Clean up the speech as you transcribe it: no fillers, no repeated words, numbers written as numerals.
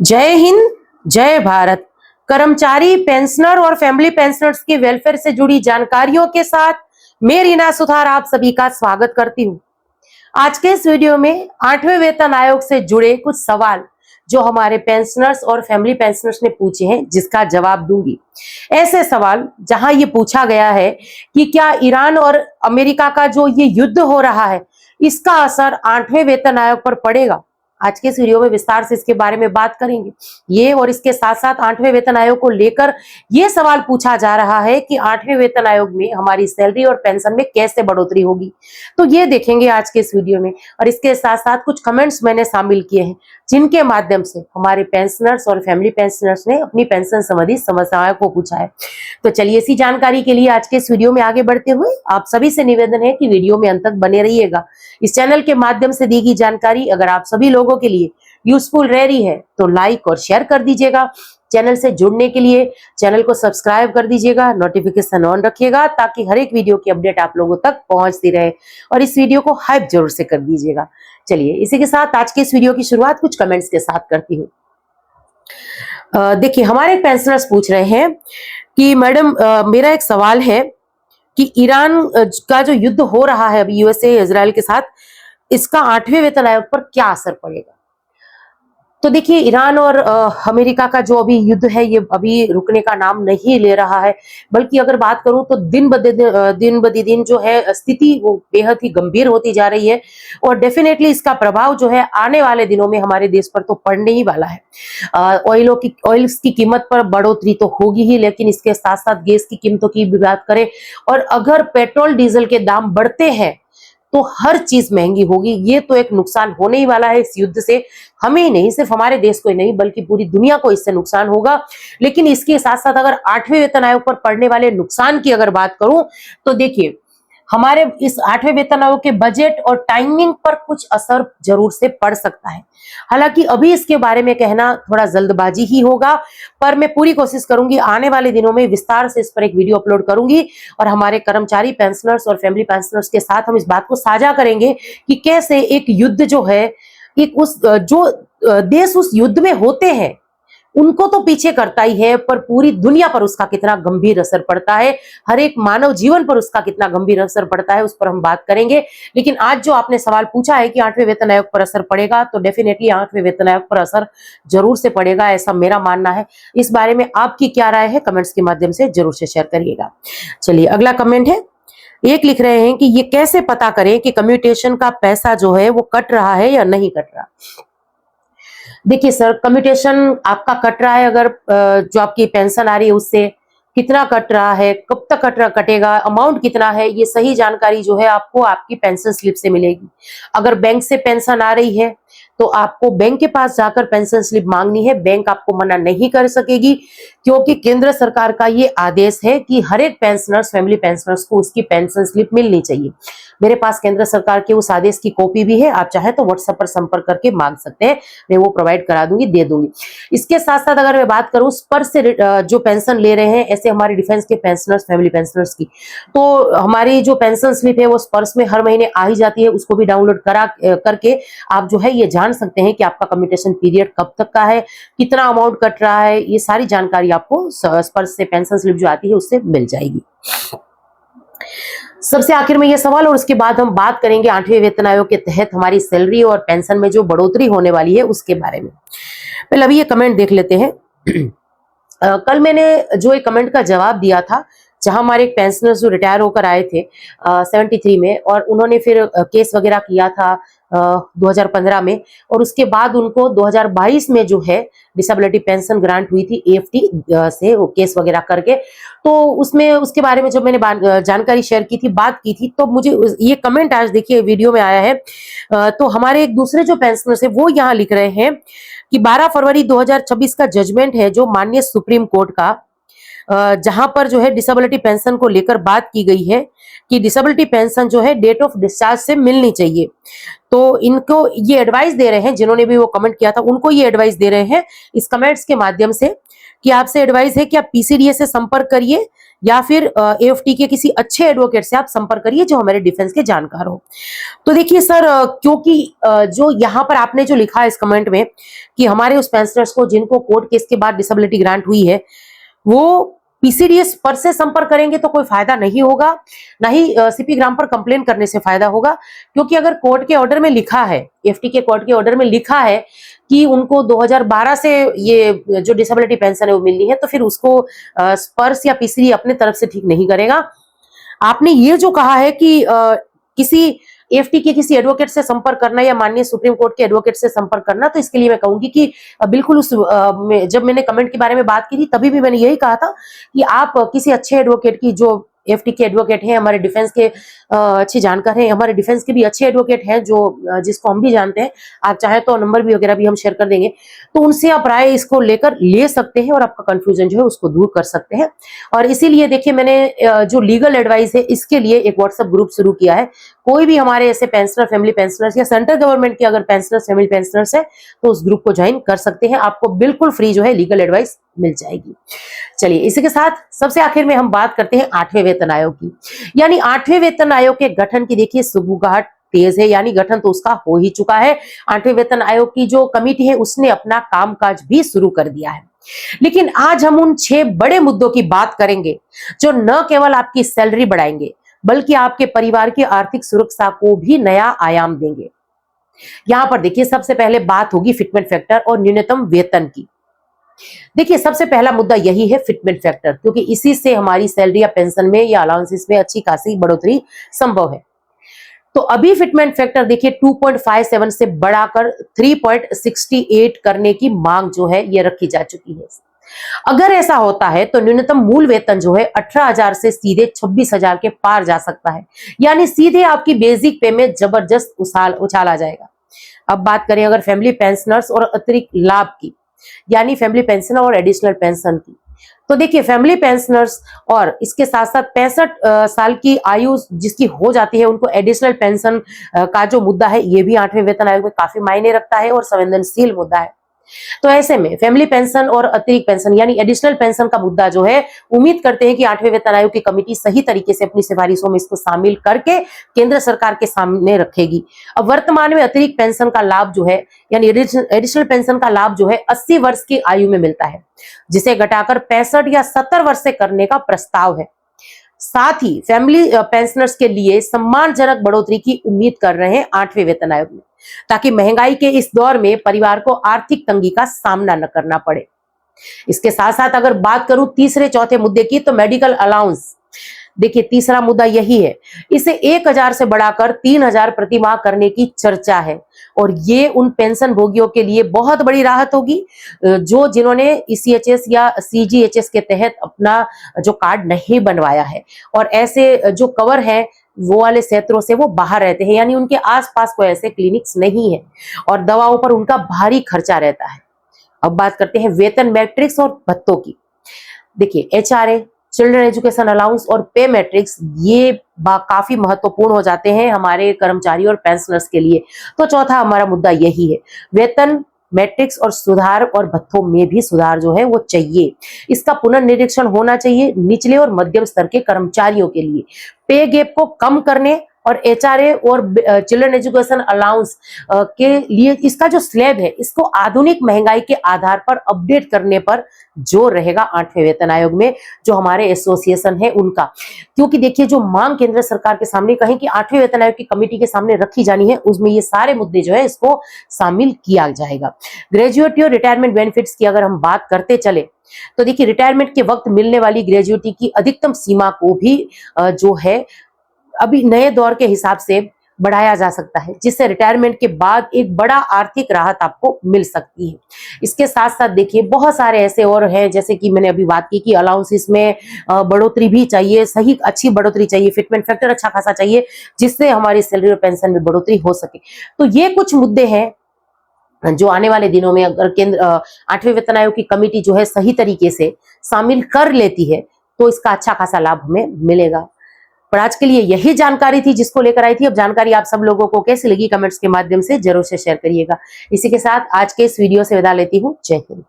जय हिंद, जय भारत। कर्मचारी, पेंशनर और फैमिली पेंशनर्स के वेलफेयर से जुड़ी जानकारियों के साथ मैं रीना सुथार आप सभी का स्वागत करती हूँ। आज के इस वीडियो में 8वें वेतन आयोग से जुड़े कुछ सवाल जो हमारे पेंशनर्स और फैमिली पेंशनर्स ने पूछे हैं, जिसका जवाब दूंगी। ऐसे सवाल जहां ये पूछा गया है कि क्या ईरान और अमेरिका का जो ये युद्ध हो रहा है, इसका असर 8वें वेतन आयोग पर पड़ेगा। आज के इस वीडियो में विस्तार से इसके बारे में बात करेंगे। ये और इसके साथ साथ 8वें वेतन आयोग को लेकर ये सवाल पूछा जा रहा है कि 8वें वेतन आयोग में हमारी सैलरी और पेंशन में कैसे बढ़ोतरी होगी, तो ये देखेंगे आज के इस वीडियो में। और इसके साथ साथ कुछ कमेंट्स मैंने शामिल किए हैं, जिनके माध्यम से हमारे पेंशनर्स और फैमिली पेंशनर्स ने अपनी पेंशन संबंधी समस्याओं को पूछा है। तो चलिए, इसी जानकारी के लिए आज के इस वीडियो में आगे बढ़ते हुए आप सभी से निवेदन है कि वीडियो में अंत तक बने रहिएगा। इस चैनल के माध्यम से दी गई जानकारी अगर आप सभी लोगों के लिए यूजफुल रह रही है तो लाइक और शेयर कर दीजिएगा। चैनल से जुड़ने के लिए चैनल को सब्सक्राइब कर दीजिएगा, नोटिफिकेशन ऑन रखिएगा ताकि हर एक वीडियो की अपडेट आप लोगों तक पहुंचती रहे। और इस वीडियो को हाइप जरूर से कर दीजिएगा। चलिए, इसी के साथ आज के इस वीडियो की शुरुआत कुछ कमेंट्स के साथ करती हूँ। देखिए, हमारे पेंशनर्स पूछ रहे हैं कि मैडम, मेरा एक सवाल है कि ईरान का जो युद्ध हो रहा है अभी यूएसए इजराइल के साथ, इसका 8वें वेतन आयोग पर क्या असर पड़ेगा। तो देखिए, ईरान और अमेरिका का जो अभी युद्ध है, ये अभी रुकने का नाम नहीं ले रहा है, बल्कि अगर बात करूं तो दिन ब दिन जो है स्थिति वो बेहद ही गंभीर होती जा रही है। और डेफिनेटली इसका प्रभाव जो है आने वाले दिनों में हमारे देश पर तो पड़ने ही वाला है। ऑयल्स की कीमत पर बढ़ोतरी तो होगी ही, लेकिन इसके साथ साथ गैस की कीमतों की भी बात करें, और अगर पेट्रोल डीजल के दाम बढ़ते हैं तो हर चीज महंगी होगी। ये तो एक नुकसान होने ही वाला है इस युद्ध से। हमें ही नहीं, सिर्फ हमारे देश को ही नहीं बल्कि पूरी दुनिया को इससे नुकसान होगा। लेकिन इसके साथ साथ अगर 8वें वेतन आयोग पर पड़ने वाले नुकसान की अगर बात करूं तो देखिए, हमारे इस 8वें वेतन आयोग के बजट और टाइमिंग पर कुछ असर जरूर से पड़ सकता है। हालांकि अभी इसके बारे में कहना थोड़ा जल्दबाजी ही होगा, पर मैं पूरी कोशिश करूंगी आने वाले दिनों में विस्तार से इस पर एक वीडियो अपलोड करूंगी और हमारे कर्मचारी पेंशनर्स और फैमिली पेंशनर्स के साथ हम इस बात को साझा करेंगे कि कैसे एक युद्ध जो है, एक जो देश उस युद्ध में होते हैं उनको तो पीछे करता ही है, पर पूरी दुनिया पर उसका कितना गंभीर असर पड़ता है, हर एक मानव जीवन पर उसका कितना गंभीर असर पड़ता है, उस पर हम बात करेंगे। लेकिन आज जो आपने सवाल पूछा है कि 8वें वेतन आयोग पर असर पड़ेगा, तो डेफिनेटली 8वें वेतन आयोग पर असर जरूर से पड़ेगा, ऐसा मेरा मानना है। इस बारे में आपकी क्या राय है, कमेंट्स के माध्यम से जरूर से शेयर करिएगा। चलिए, अगला कमेंट है, एक लिख रहे हैं कि ये कैसे पता करें कि कम्यूटेशन का पैसा जो है वो कट रहा है या नहीं कट रहा। देखिए सर, कम्यूटेशन आपका कट रहा है, अगर जो आपकी पेंशन आ रही है उससे कितना कट रहा है, कब तक कटेगा, अमाउंट कितना है, ये सही जानकारी जो है आपको आपकी पेंशन स्लिप से मिलेगी। अगर बैंक से पेंशन आ रही है तो आपको बैंक के पास जाकर पेंशन स्लिप मांगनी है। बैंक आपको मना नहीं कर सकेगी, क्योंकि केंद्र सरकार का ये आदेश है कि हर एक पेंशनर्स, फैमिली पेंशनर्स को उसकी पेंशन स्लिप मिलनी चाहिए। मेरे पास केंद्र सरकार के उस आदेश की कॉपी भी है, आप चाहे तो व्हाट्सएप पर संपर्क करके मांग सकते हैं, मैं वो प्रोवाइड करा दूंगी, दे दूंगी। इसके साथ साथ अगर मैं बात करूं स्पर्श से जो पेंशन ले रहे हैं, ऐसे हमारे डिफेंस के पेंशनर्स, फैमिली पेंशनर्स की, तो हमारी जो पेंशन स्लिप है वो स्पर्श में हर महीने आ ही जाती है। उसको भी डाउनलोड करके आप जो है ये जान सकते हैं कि आपका कम्यूटेशन पीरियड कब तक का है, कितना अमाउंट कट रहा है, ये सारी जानकारी आपको स्पर्श से पेंशन स्लिप जो आती है उससे मिल जाएगी। सबसे आखिर में ये सवाल, और उसके बाद हम बात करेंगे 8वें वेतन आयोग के तहत हमारी सैलरी और पेंशन में जो बढ़ोतरी होने वाली है उसके बारे में। पहले अभी ये कमेंट देख लेते हैं। कल मैंने जो एक कमेंट का जवाब दिया था, जहां हमारे एक पेंशनर जो रिटायर होकर आए थे 73 में, और उन्होंने फिर केस वगैरह किया था 2015 में, और उसके बाद उनको 2022 में जो है डिसेबिलिटी पेंशन ग्रांट हुई थी एएफटी से, वो केस वगैरह करके। तो उसमें उसके बारे में जब मैंने जानकारी शेयर की थी, बात की थी, तो मुझे ये कमेंट आज देखिए वीडियो में आया है। तो हमारे एक दूसरे जो पेंशनर्स है वो यहाँ लिख रहे हैं कि 12 फरवरी 2026 का जजमेंट है जो माननीय सुप्रीम कोर्ट का, जहां पर जो है डिसेबिलिटी पेंशन को लेकर बात की गई है कि डिसेबिलिटी पेंशन जो है डेट ऑफ डिस्चार्ज से मिलनी चाहिए। तो इनको ये एडवाइस दे रहे हैं, जिन्होंने भी वो कमेंट किया था उनको ये एडवाइस दे रहे हैं इस कमेंट्स के माध्यम से कि आपसे एडवाइस है कि आप पीसीडीएस से संपर्क करिए या फिर एएफटी के किसी अच्छे एडवोकेट से आप संपर्क करिए जो हमारे डिफेंस के जानकार हो। तो देखिए सर, क्योंकि जो यहाँ पर आपने जो लिखा है इस कमेंट में कि हमारे उस पेंशनर्स को जिनको कोर्ट केस के बाद डिसेबिलिटी ग्रांट हुई है वो पीसीडीएस पर से संपर्क करेंगे तो कोई फायदा नहीं होगा, ना ही सीपी ग्राम पर कंप्लेन करने से फायदा होगा। क्योंकि अगर कोर्ट के ऑर्डर में लिखा है, एफटी के कोर्ट के ऑर्डर में लिखा है कि उनको 2012 से ये जो डिसेबिलिटी पेंशन है वो मिलनी है, तो फिर उसको स्पर्श या पीसीडी अपने तरफ से ठीक नहीं करेगा। आपने ये जो कहा है कि किसी एफटी के किसी एडवोकेट से संपर्क करना या माननीय सुप्रीम कोर्ट के एडवोकेट से संपर्क करना, तो इसके लिए मैं कहूंगी कि बिल्कुल जब मैंने कमेंट के बारे में बात की थी तभी भी मैंने यही कहा था कि आप किसी अच्छे एडवोकेट की, जो एफटी के एडवोकेट हैं, हमारे डिफेंस के अच्छे जानकार हैं, हमारे डिफेंस के भी अच्छे एडवोकेट हैं जो जिसको हम भी जानते हैं, आप चाहे तो नंबर भी वगैरह भी हम शेयर कर देंगे, तो उनसे आप राय इसको लेकर ले सकते हैं और आपका कंफ्यूजन जो है उसको दूर कर सकते हैं। और इसीलिए देखिए मैंने जो लीगल एडवाइस है इसके लिए एक व्हाट्सएप ग्रुप शुरू किया है। कोई भी हमारे ऐसे पेंशनर, फैमिली पेंशनर्स या सेंट्रल गवर्नमेंट के अगर पेंशनर्स, फैमिली पेंशनर्स है तो उस ग्रुप को ज्वाइन कर सकते हैं, आपको बिल्कुल फ्री जो है लीगल एडवाइस मिल जाएगी। चलिए इसी के साथ सबसे आखिर में हम बात करते हैं 8वें वेतन आयोग की। यानी 8वें वेतन आयोग के गठन की देखिए सुगबुगाहट तेज है, यानी गठन तो उसका हो ही चुका है। 8वें वेतन आयोग की जो कमेटी है उसने अपना कामकाज भी शुरू कर दिया है। लेकिन आज हम उन 6 बड़े मुद्दों की बात करेंगे जो न केवल आपकी सैलरी बढ़ाएंगे बल्कि आपके परिवार की आर्थिक सुरक्षा को भी नया आयाम देंगे। यहां पर देखिए सबसे पहले बात होगी फिटमेंट फैक्टर और न्यूनतम वेतन की। देखिए सबसे पहला मुद्दा यही है फिटमेंट फैक्टर, क्योंकि इसी से हमारी सैलरी या पेंशन में या अलाउंसेस में अच्छी खासी बढ़ोतरी संभव है। तो अभी फिटमेंट फैक्टर देखिए 2.57 से बढ़ाकर 3.68 करने की मांग जो है ये रखी जा चुकी है। अगर ऐसा होता है तो न्यूनतम मूल वेतन जो है 18,000 से सीधे 26,000 के पार जा सकता है, यानी सीधे आपकी बेसिक पे में जबरदस्त उछाल आ जाएगा। अब बात करें अगर फैमिली पेंशनर्स और अतिरिक्त लाभ की, यानी फैमिली पेंशन और एडिशनल पेंशन की, तो देखिए फैमिली पेंशनर्स और इसके साथ साथ 65 साल की आयु जिसकी हो जाती है उनको एडिशनल पेंशन का जो मुद्दा है ये भी 8वें वेतन आयोग में काफी मायने रखता है और संवेदनशील मुद्दा है। तो ऐसे में फैमिली पेंशन और अतिरिक्त पेंशन यानी एडिशनल पेंशन का मुद्दा जो है, उम्मीद करते हैं कि 8वें वेतन आयोग की कमेटी सही तरीके से अपनी सिफारिशों में इसको शामिल करके केंद्र सरकार के सामने रखेगी। अब वर्तमान में अतिरिक्त पेंशन का लाभ जो है यानी एडिशनल पेंशन का लाभ जो है 80 वर्ष की आयु में मिलता है, जिसे घटाकर 65 या 70 वर्ष से करने का प्रस्ताव है। साथ ही फैमिली पेंशनर्स के लिए सम्मानजनक बढ़ोतरी की उम्मीद कर रहे हैं 8वें वेतन आयोग में, ताकि महंगाई के इस दौर में परिवार को आर्थिक तंगी का सामना न करना पड़े। इसके साथ साथ अगर बात करूं तीसरे चौथे मुद्दे की, तो मेडिकल अलाउंस देखिए तीसरा मुद्दा यही है, इसे 1,000 से बढ़ाकर 3,000 प्रति माह करने की चर्चा है और ये उन पेंशन भोगियों के लिए बहुत बड़ी राहत होगी जो जिन्होंने ईसीएचएस या सीजीएचएस के तहत अपना जो कार्ड नहीं बनवाया है और ऐसे जो कवर है वो वाले क्षेत्रों से वो बाहर रहते हैं, यानी उनके आसपास कोई ऐसे क्लिनिक्स नहीं है और दवाओं पर उनका भारी खर्चा रहता है। अब बात करते हैं वेतन मैट्रिक्स और भत्तों की। देखिए एचआरए, चिल्ड्रन एजुकेशन अलाउंस और पे मैट्रिक्स ये काफी महत्वपूर्ण हो जाते हैं हमारे कर्मचारी और पेंशनर्स के लिए। तो चौथा हमारा मुद्दा यही है, वेतन मैट्रिक्स और सुधार और भत्तों में भी सुधार जो है वो चाहिए। इसका पुनर्निरीक्षण होना चाहिए निचले और मध्यम स्तर के कर्मचारियों के लिए, पे गैप को कम करने और एचआरए और चिल्ड्रन एजुकेशन अलाउंस के लिए इसका जो स्लैब है इसको आधुनिक महंगाई के आधार पर अपडेट करने पर जोर रहेगा 8वें वेतन आयोग में, जो हमारे एसोसिएशन है उनका। क्योंकि देखिए जो मांग केंद्र सरकार के सामने कहें कि 8वें वेतन आयोग की कमेटी के सामने रखी जानी है, उसमें ये सारे मुद्दे जो है इसको शामिल किया जाएगा। ग्रेजुएटी और रिटायरमेंट बेनिफिट्स की अगर हम बात करते चले तो देखिए रिटायरमेंट के वक्त मिलने वाली ग्रेजुएटी की अधिकतम सीमा को भी जो है अभी नए दौर के हिसाब से बढ़ाया जा सकता है, जिससे रिटायरमेंट के बाद एक बड़ा आर्थिक राहत आपको मिल सकती है। इसके साथ साथ देखिए बहुत सारे ऐसे और हैं, जैसे कि मैंने अभी बात की कि अलाउंसेस में बढ़ोतरी भी चाहिए, सही अच्छी बढ़ोतरी चाहिए, फिटमेंट फैक्टर अच्छा खासा चाहिए जिससे हमारी सैलरी और पेंशन में बढ़ोतरी हो सके। तो ये कुछ मुद्दे हैं जो आने वाले दिनों में अगर केंद्र 8वें वेतन आयोग की कमेटी जो है सही तरीके से शामिल कर लेती है तो इसका अच्छा खासा लाभ हमें मिलेगा। पर आज के लिए यही जानकारी थी जिसको लेकर आई थी। अब जानकारी आप सब लोगों को कैसी लगी कमेंट्स के माध्यम से जरूर से शेयर करिएगा। इसी के साथ आज के इस वीडियो से विदा लेती हूँ। जय हिंद।